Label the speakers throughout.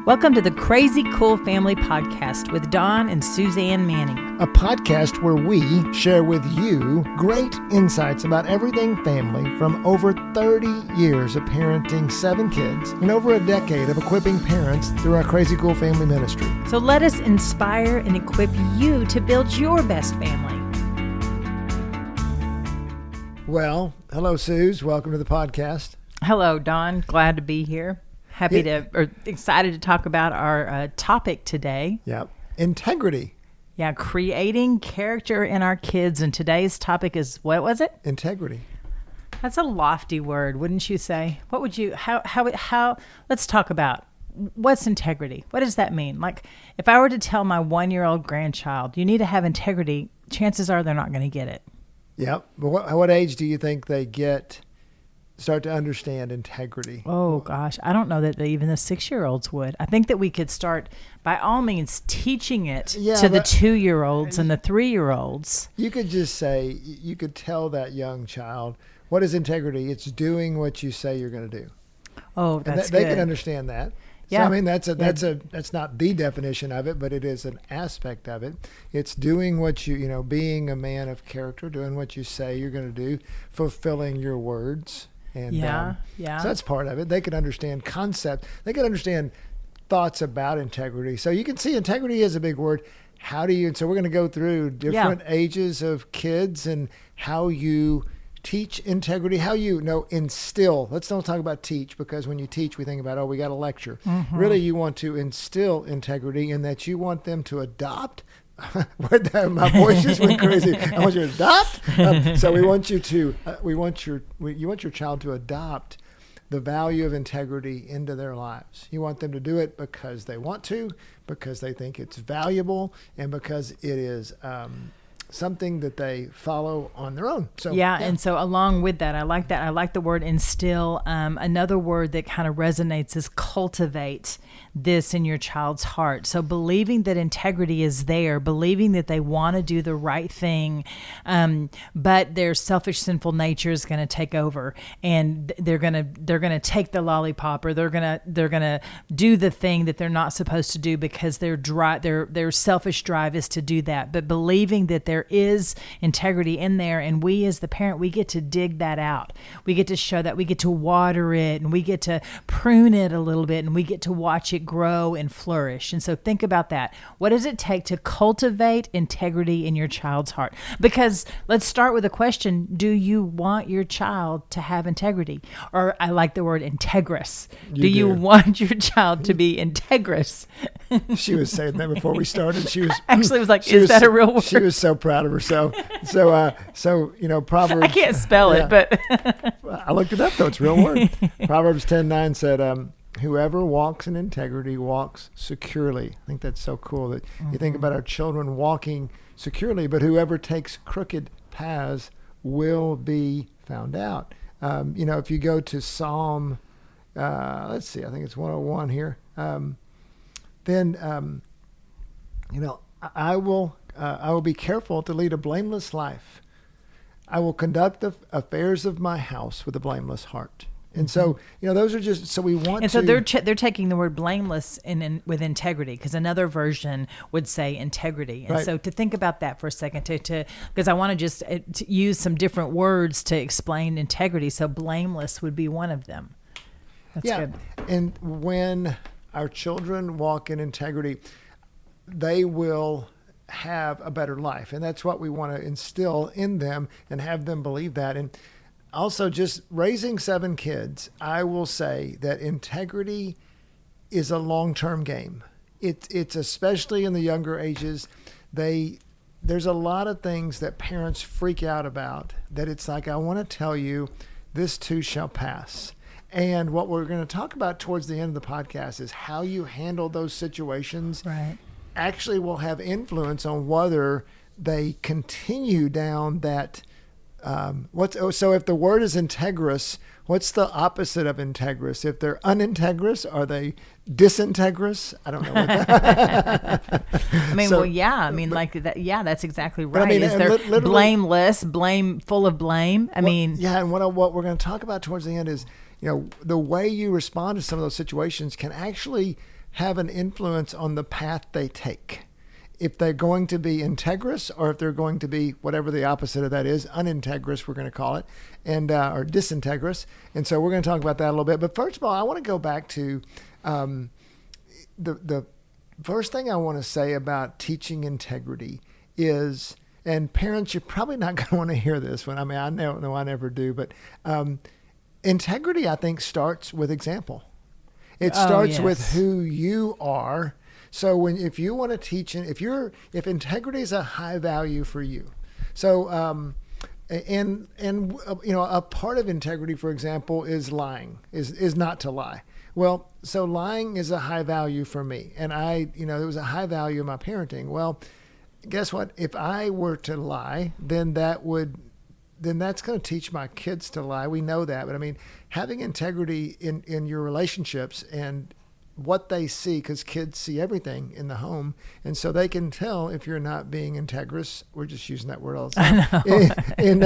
Speaker 1: Welcome to the Crazy Cool Family Podcast with Don and Suzanne Manning.
Speaker 2: A podcast where we share with you great insights about everything family from over 30 years of parenting 7 kids and over a decade of equipping parents through our Crazy Cool Family ministry.
Speaker 1: So let us inspire and equip you to build your best family.
Speaker 2: Well, hello, Suze. Welcome to the podcast.
Speaker 1: Hello, Don. Glad to be here. Excited to talk about our topic today.
Speaker 2: Yeah, integrity.
Speaker 1: Yeah, creating character in our kids. And today's topic is, what was it?
Speaker 2: Integrity.
Speaker 1: That's a lofty word, wouldn't you say? What would you, how, let's talk about what's integrity. What does that mean? Like, if I were to tell my 1-year-old grandchild, you need to have integrity, chances are they're not going to get it.
Speaker 2: Yeah, but what age do you think they start to understand integrity?
Speaker 1: Oh, gosh. I don't know that even the 6-year-olds would. I think that we could start, by all means, teaching it to the 2-year-olds and the 3-year-olds.
Speaker 2: You could just say, you could tell that young child, what is integrity? It's doing what you say you're going to do.
Speaker 1: Oh, that's
Speaker 2: good. They
Speaker 1: good.
Speaker 2: can understand that.
Speaker 1: Yeah.
Speaker 2: So, I mean, that's not the definition of it, but it is an aspect of it. It's doing what being a man of character, doing what you say you're going to do, fulfilling your words. And, So that's part of it. They can understand concept. They can understand thoughts about integrity. So you can see integrity is a big word. So we're going to go through different ages of kids and how you teach integrity, how you instill. Let's don't talk about teach, because when you teach, we think about, we got a lecture. Mm-hmm. Really, you want to instill integrity in that you want them to adopt. My voice just went crazy. I want you to adopt. So we want you to. You want your child to adopt the value of integrity into their lives. You want them to do it because they want to, because they think it's valuable, and because it is something that they follow on their own. So
Speaker 1: and so along with that, I like that. I like the word instill. Another word that kind of resonates is cultivate this in your child's heart. So believing that integrity is there, believing that they want to do the right thing, but their selfish, sinful nature is going to take over, and they're going to take the lollipop, or they're going to do the thing that they're not supposed to do because their selfish drive is to do that. But believing that there is integrity in there, and we as the parent, we get to dig that out. We get to show that, we get to water it, and we get to prune it a little bit, and we get to watch it grow and flourish. And so think about that. What does it take to cultivate integrity in your child's heart? Because let's start with a question. Do you want your child to have integrity? Or I like the word integrous. Do you want your child to be integrous?
Speaker 2: She was saying that before we started. She was
Speaker 1: actually was like, is that a real word?
Speaker 2: She was so proud of herself. So Proverbs.
Speaker 1: I can't spell it, but
Speaker 2: I looked it up though. It's a real word. Proverbs 10:9 said, whoever walks in integrity walks securely. I think that's so cool that you think about our children walking securely, but whoever takes crooked paths will be found out. If you go to Psalm, let's see, I think it's 101 here. I will be careful to lead a blameless life. I will conduct the affairs of my house with a blameless heart. And so, those are just, so we want
Speaker 1: and so they're taking the word blameless with integrity, because another version would say integrity. And so to think about that for a second, because I want to just to use some different words to explain integrity. So blameless would be one of them. That's good.
Speaker 2: And when our children walk in integrity, they will have a better life. And that's what we want to instill in them and have them believe that. And also, just raising 7 kids, I will say that integrity is a long-term game. It's especially in the younger ages. There's a lot of things that parents freak out about, that it's like, I want to tell you, this too shall pass. And what we're going to talk about towards the end of the podcast is how you handle those situations.
Speaker 1: Right.
Speaker 2: Actually will have influence on whether they continue down that. So if the word is integrous, what's the opposite of integrous? If they're unintegrous, are they disintegrous? I don't know what that.
Speaker 1: I mean, like that. Yeah, that's exactly right. Is there blameless, full of blame?
Speaker 2: And what we're going to talk about towards the end is, the way you respond to some of those situations can actually have an influence on the path they take. If they're going to be integrous, or if they're going to be whatever the opposite of that is, unintegrous, we're going to call it, and or disintegrous. And so we're going to talk about that a little bit. But first of all, I want to go back to the first thing I want to say about teaching integrity is, and parents, you're probably not going to want to hear this one. I mean, I know I never do, but integrity, I think, starts with example. It starts with who you are. So if you want to teach, if integrity is a high value for you, so and a part of integrity, for example, is lying, is not to lie. Well, so lying is a high value for me, and there was a high value in my parenting. Well, guess what? If I were to lie, then that's going to teach my kids to lie. We know that, but I mean, having integrity in your relationships and what they see, because kids see everything in the home, and so they can tell if you're not being integrous. We're just using that word all the time. And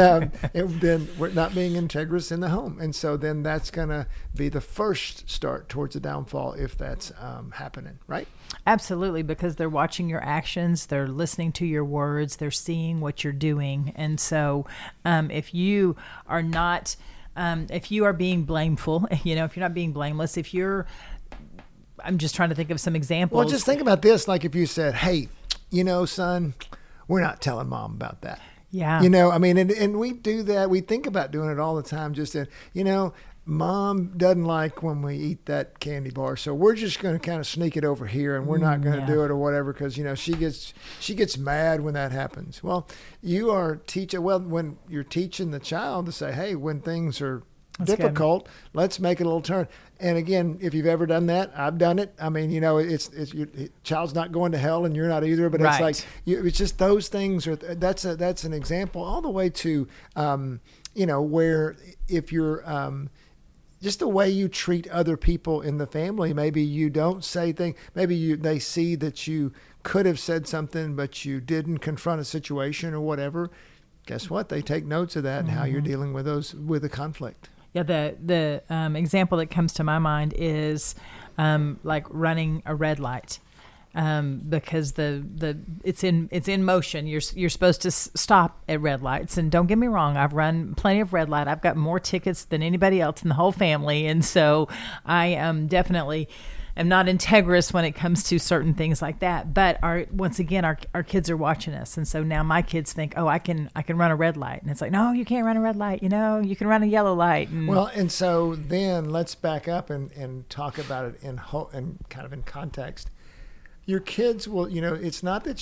Speaker 2: then we're not being integrous in the home, and so then that's going to be the first start towards a downfall if that's happening, right?
Speaker 1: Absolutely, because they're watching your actions, they're listening to your words, they're seeing what you're doing, and so if you are not, if you are being blameful, if you're not being blameless, I'm just trying to think of some examples.
Speaker 2: Well, just think about this. Like if you said, hey, son, we're not telling mom about that.
Speaker 1: Yeah.
Speaker 2: I mean, and we do that. We think about doing it all the time. Just mom doesn't like when we eat that candy bar. So we're just going to kind of sneak it over here, and we're not going to do it or whatever. Cause she gets mad when that happens. Well, you are when you're teaching the child to say, hey, when things are difficult, let's make it a little turn. And again, if you've ever done that, I've done it. I mean, it's your child's not going to hell, and you're not either. But
Speaker 1: right.
Speaker 2: It's like it's just those things that's an example, all the way to where if you're just the way you treat other people in the family. Maybe you don't say things. Maybe they see that you could have said something, but you didn't confront a situation or whatever. Guess what? They take notes of that and how you're dealing with the conflict. Yeah,
Speaker 1: the example that comes to my mind is like running a red light, because it's in motion. You're supposed to stop at red lights, and don't get me wrong, I've run plenty of red light. I've got more tickets than anybody else in the whole family, and so I am definitely am not integrous when it comes to certain things like that. But once again, our kids are watching us. And so now my kids think, oh, I can run a red light. And it's like, no, you can't run a red light. You can run a yellow light.
Speaker 2: And so then let's back up and talk about it in kind of in context. Your kids will, it's not that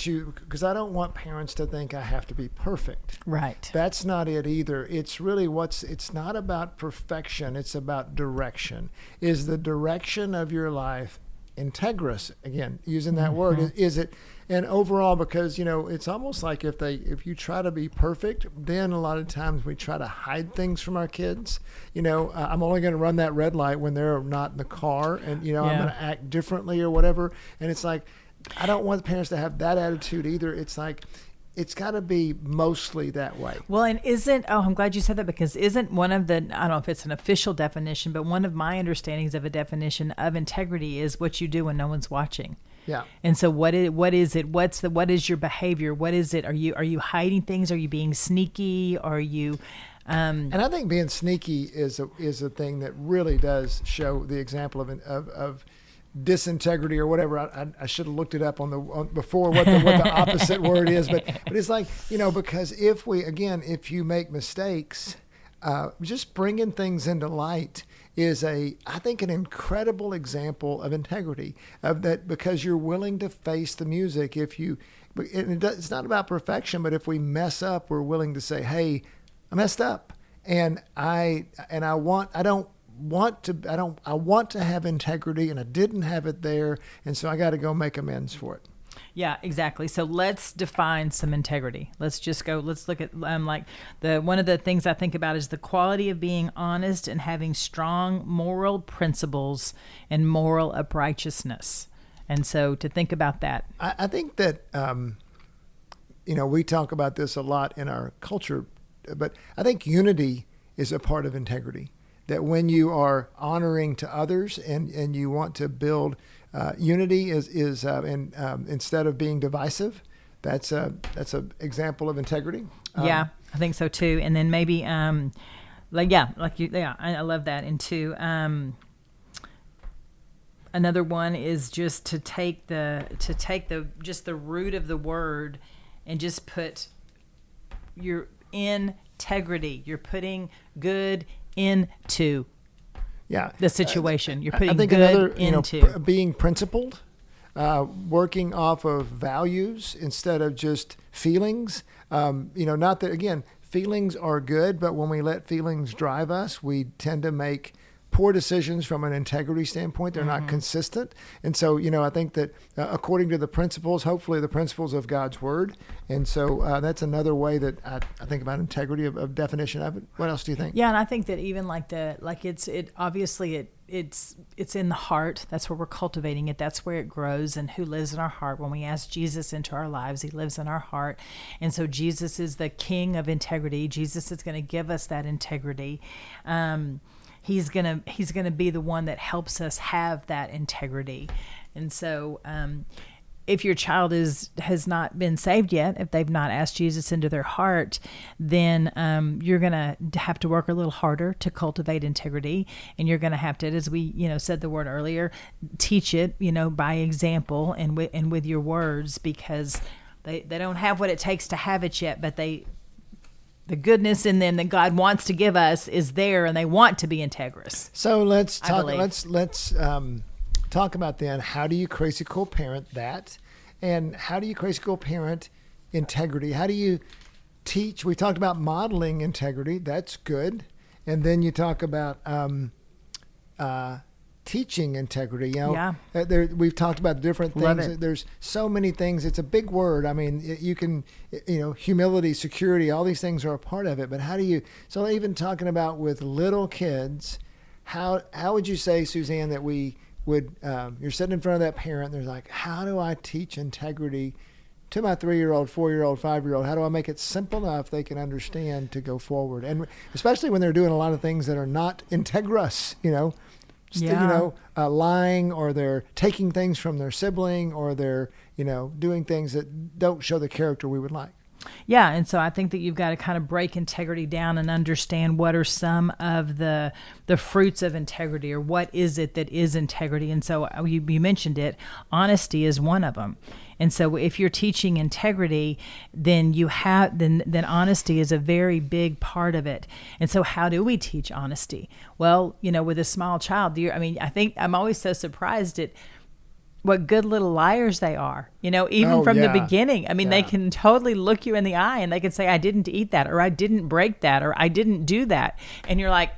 Speaker 2: because I don't want parents to think I have to be perfect.
Speaker 1: Right.
Speaker 2: That's not it either. It's really it's not about perfection. It's about direction. Is the direction of your life integrous? Again, using that word, is it? And overall, because, it's almost like if you try to be perfect, then a lot of times we try to hide things from our kids. I'm only going to run that red light when they're not in the car, and, I'm going to act differently or whatever. And it's like, I don't want parents to have that attitude either. It's like, it's got to be mostly that way.
Speaker 1: Well, and I'm glad you said that, because isn't one of the, I don't know if it's an official definition, but one of my understandings of a definition of integrity is what you do when no one's watching.
Speaker 2: Yeah.
Speaker 1: And so what is it? What is your behavior? What is it? Are you hiding things? Are you being sneaky? Are you
Speaker 2: and I think being sneaky is a thing that really does show the example of disintegrity or whatever. I should have looked it up before what the opposite word is, but it's like, because if you make mistakes, just bringing things into light is I think an incredible example of integrity, of that, because you're willing to face the music. It's not about perfection, but if we mess up, we're willing to say, hey, I messed up, and I want to have integrity, and I didn't have it there, and so I got to go make amends for it.
Speaker 1: Yeah, exactly. So let's define some integrity. Let's look at one of the things I think about is the quality of being honest and having strong moral principles and moral uprightness. And so to think about that.
Speaker 2: I think that, we talk about this a lot in our culture, but I think unity is a part of integrity. that when you are honoring to others and you want to build unity instead of being divisive, that's a example of integrity.
Speaker 1: Yeah, I think so too. And then maybe I love that. And two, another one is just to take the root of the word and just put your integrity. You're putting good into the situation. You're putting good into
Speaker 2: being principled, working off of values instead of just feelings. Not that, again, feelings are good, but when we let feelings drive us, we tend to make poor decisions from an integrity standpoint. They're not consistent. And so, I think that according to the principles, hopefully the principles of God's word. And so that's another way that I think about integrity of definition of it. What else do you think?
Speaker 1: Yeah. And I think that even it's in the heart. That's where we're cultivating it. That's where it grows, and who lives in our heart. When we ask Jesus into our lives, he lives in our heart. And so Jesus is the king of integrity. Jesus is going to give us that integrity. He's gonna be the one that helps us have that integrity. And so if your child has not been saved yet, if they've not asked Jesus into their heart, then you're gonna have to work a little harder to cultivate integrity, and you're gonna have to, as we said the word earlier, teach it by example and with your words, because they don't have what it takes to have it yet, but the goodness in them that God wants to give us is there, and they want to be integrous.
Speaker 2: So let's talk. Let's talk about then, how do you crazy cool parent that, and how do you crazy cool parent integrity? How do you teach? We talked about modeling integrity. That's good, and then you talk about teaching integrity. We've talked about different things. There's so many things. It's a big word. I mean, you can, humility, security, all these things are a part of it. But how do you? So even talking about with little kids, how would you say, Suzanne, that we would? You're sitting in front of that parent. They're like, how do I teach integrity to my 3-year-old, 4-year-old, 5-year-old? How do I make it simple enough they can understand to go forward? And especially when they're doing a lot of things that are not integrous, lying, or they're taking things from their sibling, or they're, doing things that don't show the character we would like.
Speaker 1: Yeah, and so I think that you've got to kind of break integrity down and understand what are some of the fruits of integrity, or what is it that is integrity. And so you mentioned it, honesty is one of them. And so if you're teaching integrity, then then honesty is a very big part of it. And so how do we teach honesty? Well, with a small child, I think I'm always so surprised at what good little liars they are, even from the beginning. I mean, they can totally look you in the eye and they can say, I didn't eat that, or I didn't break that, or I didn't do that. And you're like,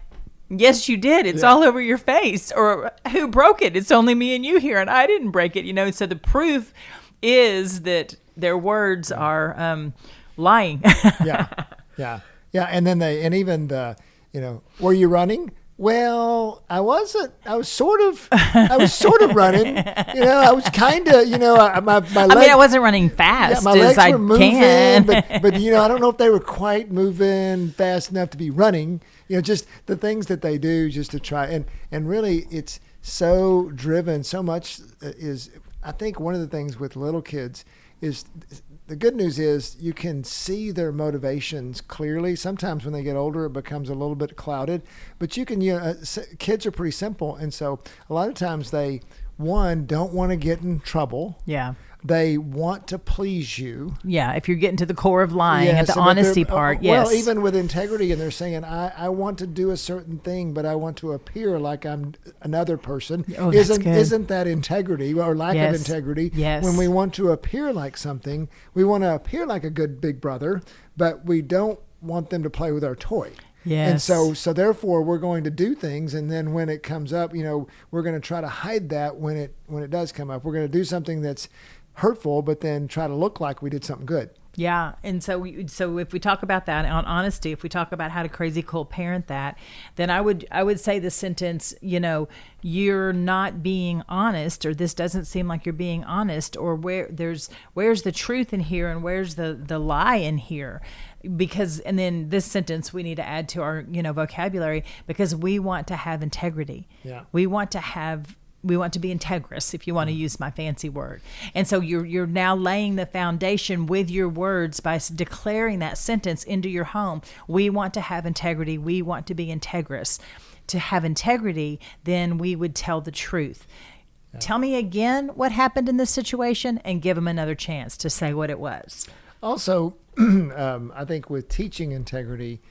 Speaker 1: yes, you did. It's all over your face. Or who broke it? It's only me and you here, and I didn't break it. So the proof is that their words are lying.
Speaker 2: Yeah. And then even were you running? Well, I wasn't. I was sort of running. I was kind of, my legs.
Speaker 1: I wasn't running fast.
Speaker 2: Yeah, my legs were moving, but I don't know if they were quite moving fast enough to be running. Just the things that they do just to try. And really, it's so driven. So much is, I think one of the things with little kids is, the good news is you can see their motivations clearly. Sometimes when they get older, it becomes a little bit clouded, but you can, kids are pretty simple. And so a lot of times they, don't want to get in trouble.
Speaker 1: Yeah.
Speaker 2: They want to please you.
Speaker 1: Yeah, if you're getting to the core of lying, at the honesty part, yes.
Speaker 2: Well, even with integrity, and they're saying, I want to do a certain thing, but I want to appear like I'm another person.
Speaker 1: Oh, that's good.
Speaker 2: Isn't that integrity, or lack of integrity?
Speaker 1: Yes.
Speaker 2: When we want to appear like something, we want to appear like a good big brother, but we don't want them to play with our toy.
Speaker 1: Yes.
Speaker 2: And so therefore we're going to do things, and then when it comes up, we're going to try to hide that when it does come up. We're going to do something that's hurtful, but then try to look like we did something good.
Speaker 1: Yeah, and so if we talk about that on honesty, if we talk about how to crazy cool parent that, then I would say the sentence, you're not being honest, or this doesn't seem like you're being honest, or where's the truth in here, and where's the lie in here, because, and then this sentence we need to add to our vocabulary, because we want to have integrity.
Speaker 2: Yeah.
Speaker 1: We want to be integrous, if you want to use my fancy word. And so you're now laying the foundation with your words by declaring that sentence into your home. We want to have integrity. We want to be integrous. To have integrity, then we would tell the truth. Yeah. Tell me again what happened in this situation, and give them another chance to say what it was.
Speaker 2: Also, I think with teaching integrity,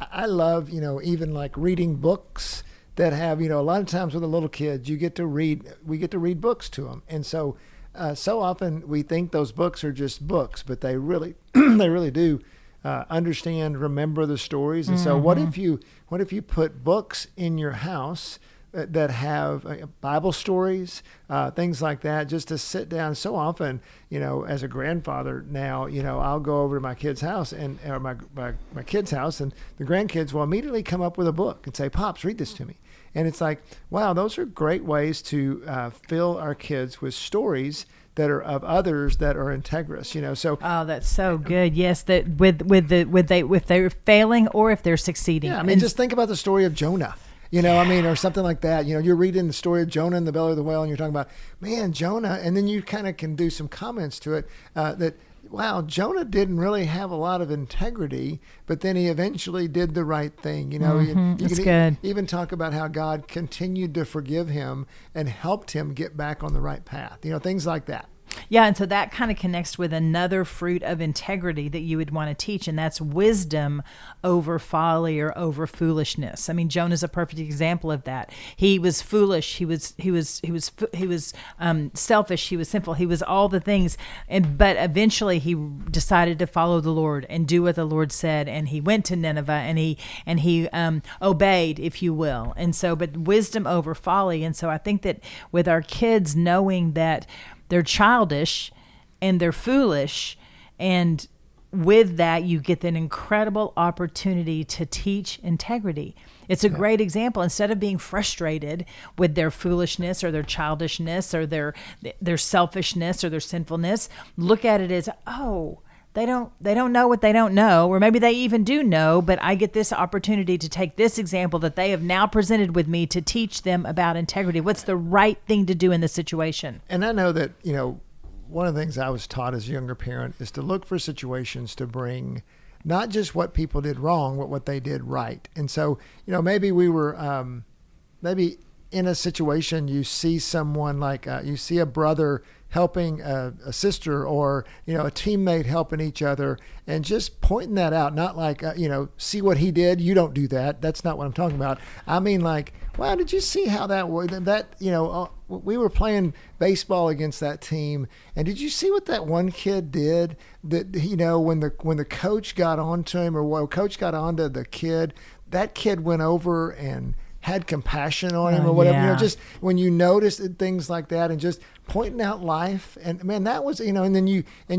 Speaker 2: I love, even like reading books that have, a lot of times with the little kids, we get to read books to them. And so often we think those books are just books, but they really, they really do remember the stories. And so what if you put books in your house that have Bible stories, things like that, just to sit down. So often, as a grandfather now, I'll go over to my kid's house or my kid's house, and the grandkids will immediately come up with a book and say, "Pops, read this to me." And it's like, wow, those are great ways to fill our kids with stories that are of others that are integrous, So
Speaker 1: that's so good. Yes, that if they're failing or if they're succeeding.
Speaker 2: Yeah, I mean, just think about the story of Jonah. Or something like that. You're reading the story of Jonah in the belly of the whale, and you're talking about, man, Jonah, and then you kind of can do some comments to it that, wow, Jonah didn't really have a lot of integrity, but then he eventually did the right thing. You
Speaker 1: That's
Speaker 2: can
Speaker 1: good.
Speaker 2: Even talk about how God continued to forgive him and helped him get back on the right path. Things like that.
Speaker 1: Yeah, and so that kind of connects with another fruit of integrity that you would want to teach, and that's wisdom over folly or over foolishness. I mean, Jonah's a perfect example of that. He was foolish. He was selfish. He was sinful. He was all the things, but eventually he decided to follow the Lord and do what the Lord said, and he went to Nineveh and he obeyed, if you will. And so, but wisdom over folly. And so I think that with our kids, knowing that they're childish and they're foolish, and with that you get an incredible opportunity to teach integrity. It's a great example. Instead of being frustrated with their foolishness or their childishness or their selfishness or their sinfulness, look at it as, they don't know what they don't know, or maybe they even do know, but I get this opportunity to take this example that they have now presented with me to teach them about integrity. What's the right thing to do in this situation?
Speaker 2: And I know that, one of the things I was taught as a younger parent is to look for situations to bring not just what people did wrong, but what they did right. And so, maybe we were, maybe in a situation, you see someone like, you see a brother helping a sister, or, a teammate helping each other, and just pointing that out, not like, see what he did. You don't do that. That's not what I'm talking about. I mean, like, wow, did you see how that was? We were playing baseball against that team, and did you see what that one kid did? That, when the coach got onto him, or when coach got onto the kid, that kid went over and had compassion on him, or whatever.
Speaker 1: Yeah.
Speaker 2: Just when you notice things like that, and just pointing out life, and man, that was, and then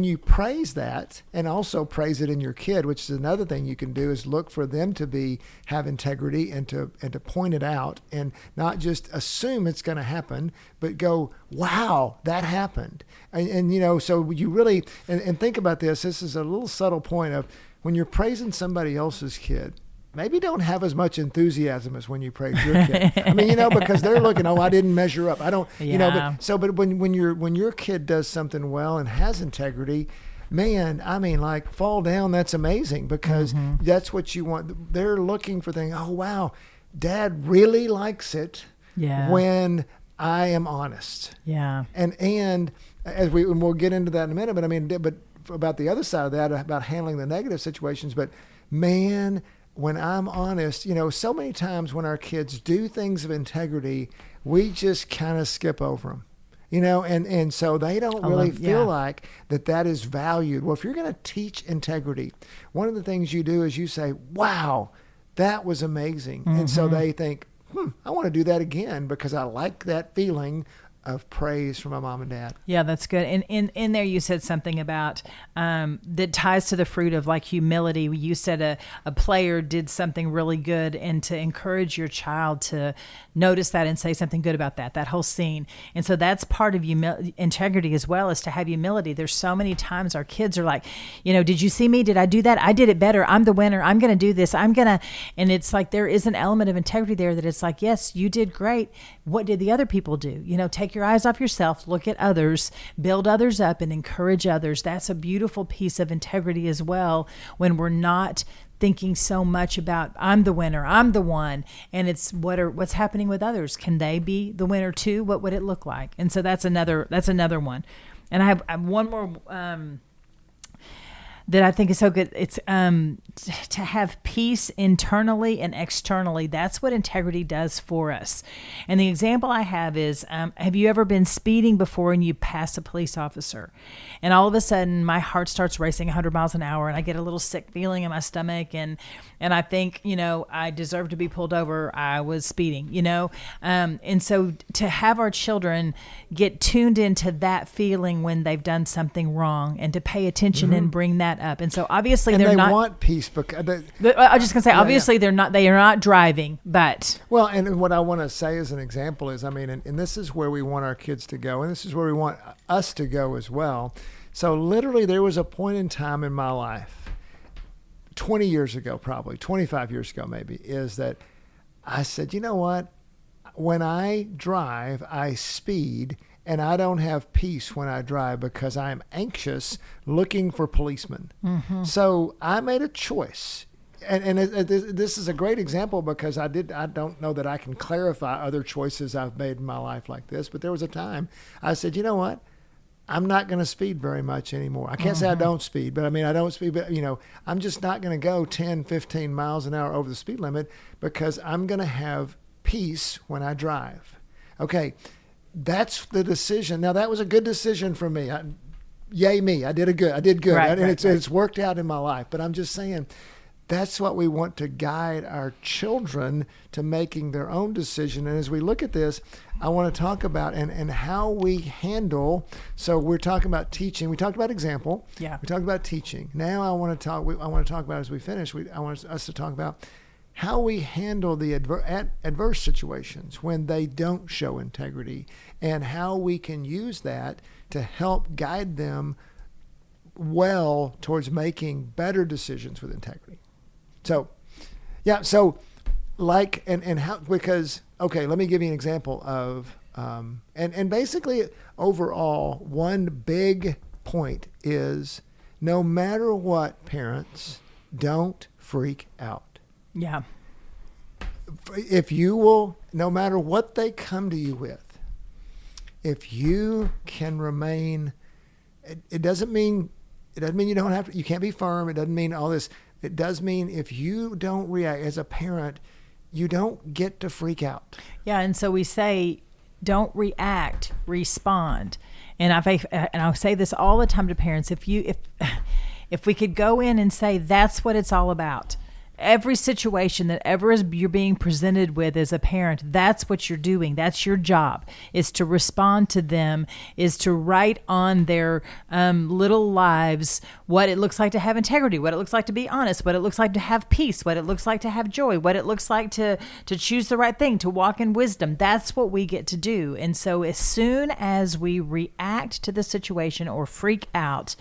Speaker 2: you praise that, and also praise it in your kid, which is another thing you can do, is look for them to have integrity, and to point it out, and not just assume it's going to happen, but go, wow, that happened. And so you really, and think about this. This is a little subtle point of, when you're praising somebody else's kid, maybe don't have as much enthusiasm as when you praise your kid. I mean, because they're looking, I didn't measure up. I don't, but when your kid does something well and has integrity, man, I mean, like, fall down. That's amazing, because that's what you want. They're looking for things. Oh, wow, Dad really likes it when I am honest.
Speaker 1: Yeah.
Speaker 2: And we'll get into that in a minute, but I mean, but about the other side of that, about handling the negative situations, but man, when I'm honest, so many times when our kids do things of integrity, we just kind of skip over them, and so they don't really feel like that is valued. Well, if you're going to teach integrity, one of the things you do is you say, wow, that was amazing. And so they think, I want to do that again, because I like that feeling of praise from my mom and dad.
Speaker 1: Yeah, that's good. And in there, you said something about that ties to the fruit of like humility. You said a player did something really good, and to encourage your child to notice that and say something good about that whole scene. And so that's part of integrity as well, is to have humility. There's so many times our kids are like, did you see me? Did I do that? I did it better. I'm the winner. I'm going to do this. And it's like there is an element of integrity there that it's like, yes, you did great. What did the other people do? Take your eyes off yourself, look at others, build others up, and encourage others. That's a beautiful piece of integrity as well, when we're not thinking so much about I'm the winner, I'm the one, and it's what's happening with others. Can they be the winner too? What would it look like? And so that's another one. And I have one more that I think is so good. It's to have peace internally and externally. That's what integrity does for us. And the example I have is, have you ever been speeding before and you pass a police officer? And all of a sudden, my heart starts racing 100 miles an hour, and I get a little sick feeling in my stomach, and I think, I deserve to be pulled over. I was speeding, and so to have our children get tuned into that feeling when they've done something wrong, and to pay attention and bring that up. And so obviously
Speaker 2: and
Speaker 1: they
Speaker 2: want peace because
Speaker 1: I was just going to say, obviously they are not driving, but.
Speaker 2: Well, and what I want to say as an example is, and this is where we want our kids to go, and this is where we want us to go as well. So literally there was a point in time in my life, 20 years ago, probably 25 years ago, maybe, is that I said, you know what? When I drive, I speed, and I don't have peace when I drive because I'm anxious looking for policemen. Mm-hmm. So I made a choice. And this is a great example because I don't know that I can clarify other choices I've made in my life like this, but there was a time I said, you know what? I'm not going to speed very much anymore. I can't say I don't speed, but I don't speed, but I'm just not going to go 10, 15 miles an hour over the speed limit because I'm going to have peace when I drive. Okay. That's the decision. Now that was a good decision for me. Yay me. I did good.
Speaker 1: Right,
Speaker 2: It's worked out in my life, but I'm just saying that's what we want to guide our children to making their own decision. And as we look at this, I want to talk about and how we handle. So we're talking about teaching. We talked about example.
Speaker 1: Yeah.
Speaker 2: We talked about teaching. Now I want to talk about, as we finish, I want us to talk about how we handle the adverse situations when they don't show integrity, and how we can use that to help guide them well towards making better decisions with integrity. So, yeah, so like, and how, because, okay, let me give you an example of, and basically overall, one big point is no matter what, parents, don't freak out.
Speaker 1: Yeah.
Speaker 2: If you will, no matter what they come to you with, if you can remain, it doesn't mean you don't have to, you can't be firm. It doesn't mean all this. It does mean if you don't react as a parent, you don't get to freak out.
Speaker 1: Yeah. And so we say, don't react, respond. And I'll say this all the time to parents. If we could go in and say, that's what it's all about. Every situation that ever you're being presented with as a parent, that's what you're doing. That's your job, is to respond to them, is to write on their little lives what it looks like to have integrity, what it looks like to be honest, what it looks like to have peace, what it looks like to have joy, what it looks like to choose the right thing, to walk in wisdom. That's what we get to do. And so as soon as we react to the situation or freak out,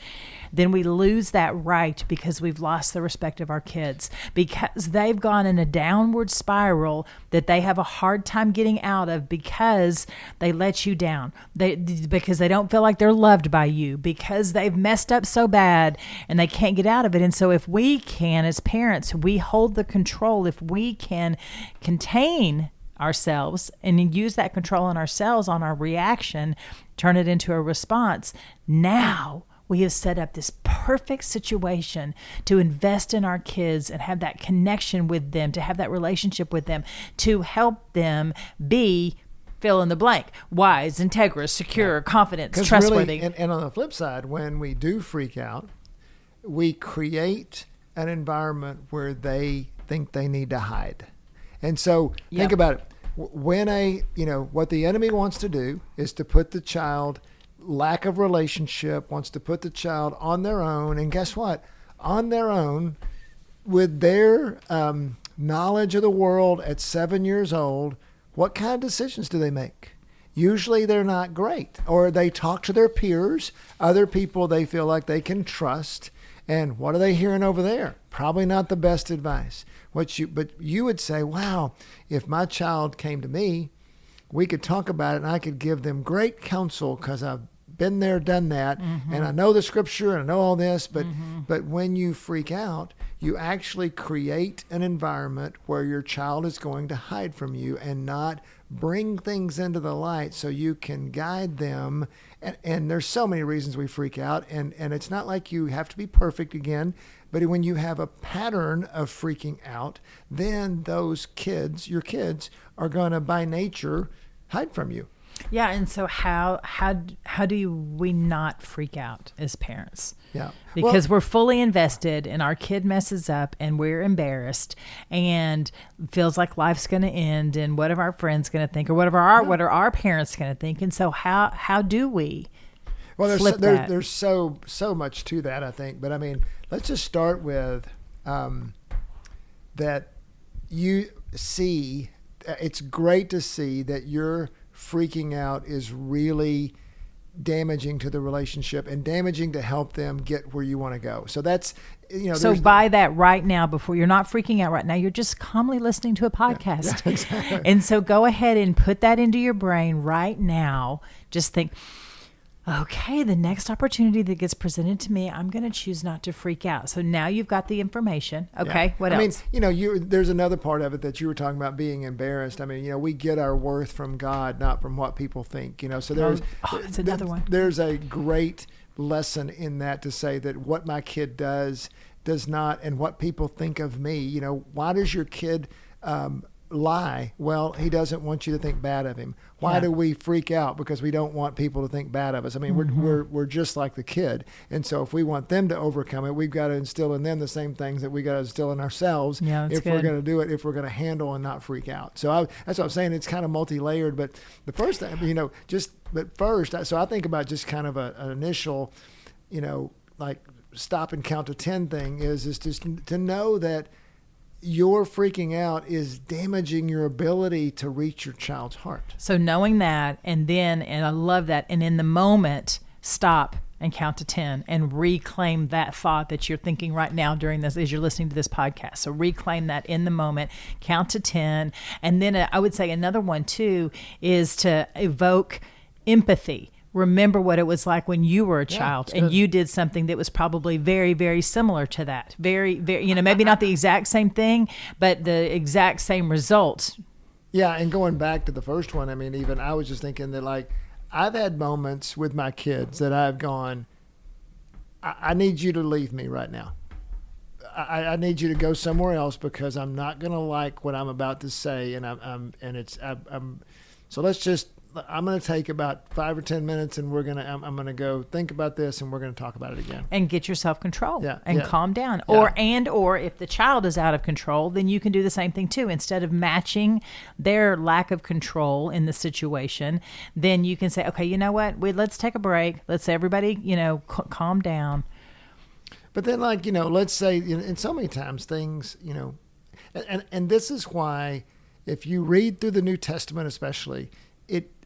Speaker 1: then we lose that right because we've lost the respect of our kids, because they've gone in a downward spiral that they have a hard time getting out of because they let you down, because they don't feel like they're loved by you, because they've messed up so bad and they can't get out of it. And so if we can, as parents, we hold the control, if we can contain ourselves and use that control on ourselves, on our reaction, turn it into a response, now we have set up this perfect situation to invest in our kids and have that connection with them, to have that relationship with them, to help them be fill in the blank, wise, integrous, secure, confident, trustworthy.
Speaker 2: Really, and on the flip side, when we do freak out, we create an environment where they think they need to hide. And so think about it. what the enemy wants to do is to put the child, lack of relationship, wants to put the child on their own. And guess what? On their own, with their knowledge of the world at 7 years old, what kind of decisions do they make? Usually they're not great, or they talk to their peers, other people they feel like they can trust. And what are they hearing over there? Probably not the best advice. But you would say, wow, if my child came to me, we could talk about it and I could give them great counsel because I've been there, done that, and I know the scripture and I know all this. But when you freak out, you actually create an environment where your child is going to hide from you and not bring things into the light so you can guide them. And there's so many reasons we freak out. And it's not like you have to be perfect again. But when you have a pattern of freaking out, then those kids, your kids, are going to by nature hide from you.
Speaker 1: Yeah, and so how do we not freak out as parents?
Speaker 2: Yeah.
Speaker 1: Because we're fully invested and our kid messes up and we're embarrassed and feels like life's going to end and what are our friends going to think or what are our parents going to think? And so how do we flip that?
Speaker 2: There's so much to that, I think. But I mean, let's just start with that you see, it's great to see that you're freaking out is really damaging to the relationship and damaging to help them get where you want to go. So that's,
Speaker 1: so by that right now, before you're not freaking out right now, you're just calmly listening to a podcast.
Speaker 2: Yeah, exactly.
Speaker 1: And so go ahead and put that into your brain right now. Just think, okay, the next opportunity that gets presented to me, I'm going to choose not to freak out. So now you've got the information. Okay,
Speaker 2: yeah.
Speaker 1: What else?
Speaker 2: I mean, there's another part of it that you were talking about being embarrassed. I mean, we get our worth from God, not from what people think. So
Speaker 1: it's another one.
Speaker 2: There's a great lesson in that to say that what my kid does not, and what people think of me. Why does your kid lie? Well, he doesn't want you to think bad of him. Why do we freak out? Because we don't want people to think bad of us. I mean, we're just like the kid. And so if we want them to overcome it, we've got to instill in them the same things that we got to instill in ourselves if we're going to do it, if we're going to handle and not freak out. So that's what I'm saying. It's kind of multi-layered, but the first thing, so I think about just kind of an initial, like stop and count to 10 thing is just to know that your freaking out is damaging your ability to reach your child's heart.
Speaker 1: So knowing that, and I love that, and in the moment, stop and count to 10 and reclaim that thought that you're thinking right now during this, as you're listening to this podcast. So reclaim that in the moment, count to 10. And then I would say another one too is to evoke empathy. Remember what it was like when you were a child and you did something that was probably very, very similar to that. Very, very, maybe not the exact same thing, but the exact same results.
Speaker 2: Yeah. And going back to the first one, I mean, even I was just thinking that like, I've had moments with my kids that I've gone, I need you to leave me right now. I need you to go somewhere else because I'm not going to like what I'm about to say. So I'm going to take about 5 or 10 minutes and I'm going to go think about this and we're going to talk about it again.
Speaker 1: And get your self-control
Speaker 2: and
Speaker 1: calm down.
Speaker 2: Yeah.
Speaker 1: Or if the child is out of control, then you can do the same thing too. Instead of matching their lack of control in the situation, then you can say, okay, you know what? Let's take a break. Let's everybody, calm down.
Speaker 2: But then let's say, and so many times things, and this is why if you read through the New Testament, especially,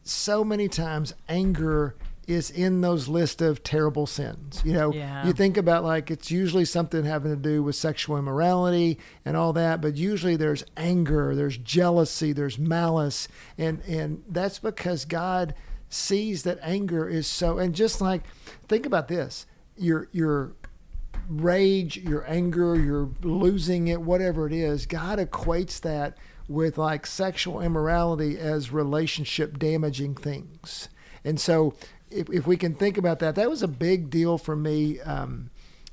Speaker 2: so many times anger is in those list of terrible sins. You think about like it's usually something having to do with sexual immorality and all that, but usually there's anger, there's jealousy, there's malice, and that's because God sees that anger is so. And just like think about this, your rage, your anger, you're losing it, whatever it is, God equates that with like sexual immorality as relationship damaging things. And so if we can think about that, that was a big deal for me,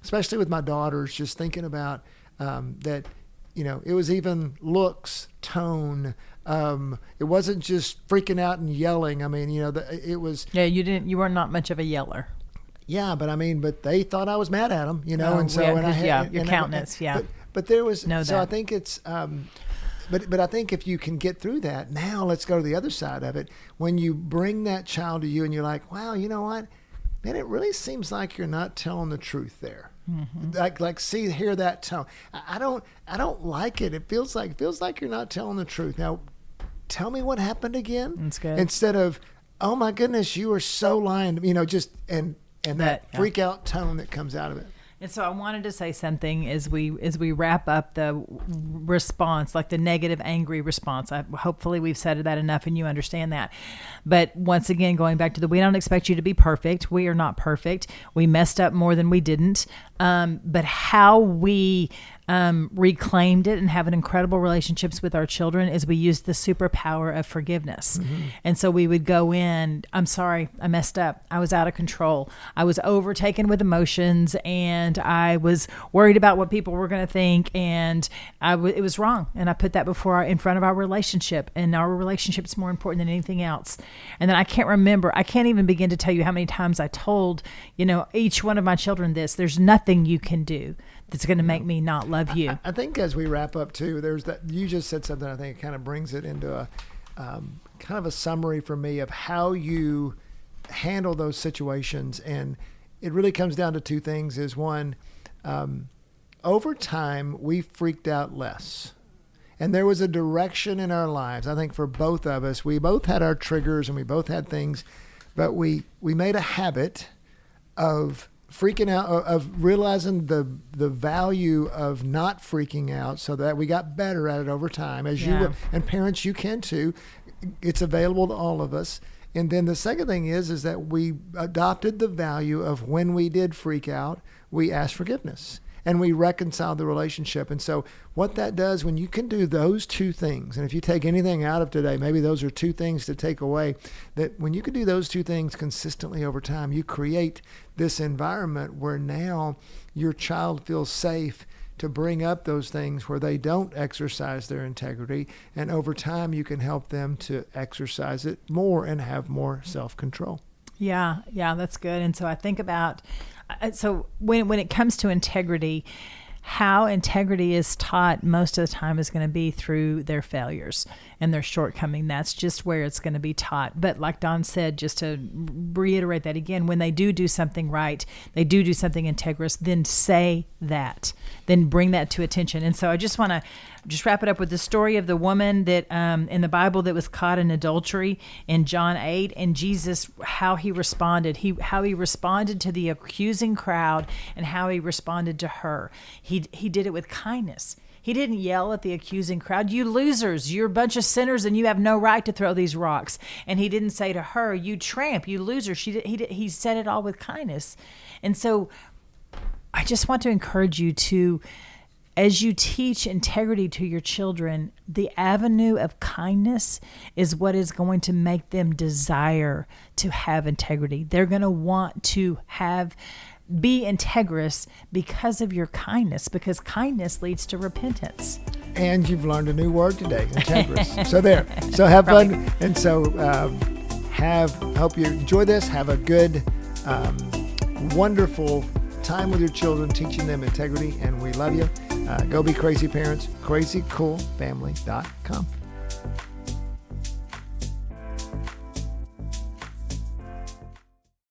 Speaker 2: especially with my daughters, just thinking about that, it was even looks, tone. It wasn't just freaking out and yelling. I mean, it was.
Speaker 1: Yeah, you were not much of a yeller.
Speaker 2: Yeah, but they thought I was mad at them, and so, your countenance.
Speaker 1: Yeah.
Speaker 2: But there was,
Speaker 1: know
Speaker 2: so
Speaker 1: that.
Speaker 2: I think it's, But I think if you can get through that, now let's go to the other side of it. When you bring that child to you and you're like, wow, you know what? Man, it really seems like you're not telling the truth there. Mm-hmm. Hear that tone. I don't like it. It feels like you're not telling the truth. Now, tell me what happened again.
Speaker 1: That's good.
Speaker 2: Instead of, oh my goodness, you are so lying. Just and that freak out tone that comes out of it.
Speaker 1: And so I wanted to say something as we wrap up the response, like the negative, angry response. Hopefully we've said that enough and you understand that. But once again, going back to we don't expect you to be perfect. We are not perfect. We messed up more than we didn't. But how we reclaimed it and have an incredible relationships with our children is we used the superpower of forgiveness. Mm-hmm. And so we would go in, I'm sorry, I messed up. I was out of control. I was overtaken with emotions and I was worried about what people were going to think. And it was wrong. And I put that in front of our relationship, and our relationship is more important than anything else. And then I can't even begin to tell you how many times I told, each one of my children there's nothing you can do that's going to make me not love you.
Speaker 2: I think as we wrap up too, there's that you just said something. I think it kind of brings it into a kind of a summary for me of how you handle those situations, and it really comes down to two things. Is one, over time we freaked out less, and there was a direction in our lives. I think for both of us, we both had our triggers and we both had things, but we made a habit of freaking out, of realizing the value of not freaking out, so that we got better at it over time. As you will, and parents, you can too. It's available to all of us. And then the second thing is that we adopted the value of when we did freak out, we asked forgiveness and we reconciled the relationship. And so what that does, when you can do those two things, and if you take anything out of today, maybe those are two things to take away, that when you can do those two things consistently over time, you create this environment where now your child feels safe to bring up those things where they don't exercise their integrity. And over time, you can help them to exercise it more and have more self-control.
Speaker 1: Yeah, that's good. And so I think about, when it comes to integrity, how integrity is taught most of the time is going to be through their failures and their shortcoming. That's just where it's going to be taught. But like Don said, just to reiterate that again, when they do something right, they do something integrous, then say that, then bring that to attention. And so I just want to wrap it up with the story of the woman that in the Bible that was caught in adultery in John 8, and Jesus, how he responded, how he responded to the accusing crowd and how he responded to her. He did it with kindness. He didn't yell at the accusing crowd, "You losers, you're a bunch of sinners and you have no right to throw these rocks." And he didn't say to her, "You tramp, you loser." He said it all with kindness. And so I just want to encourage you to, as you teach integrity to your children, the avenue of kindness is what is going to make them desire to have integrity. They're going to want to be integrous because of your kindness, because kindness leads to repentance.
Speaker 2: And you've learned a new word today, integrous. So have fun. And so hope you enjoy this. Have a good, wonderful time with your children, teaching them integrity. And we love you. Go be crazy parents, crazycoolfamily.com.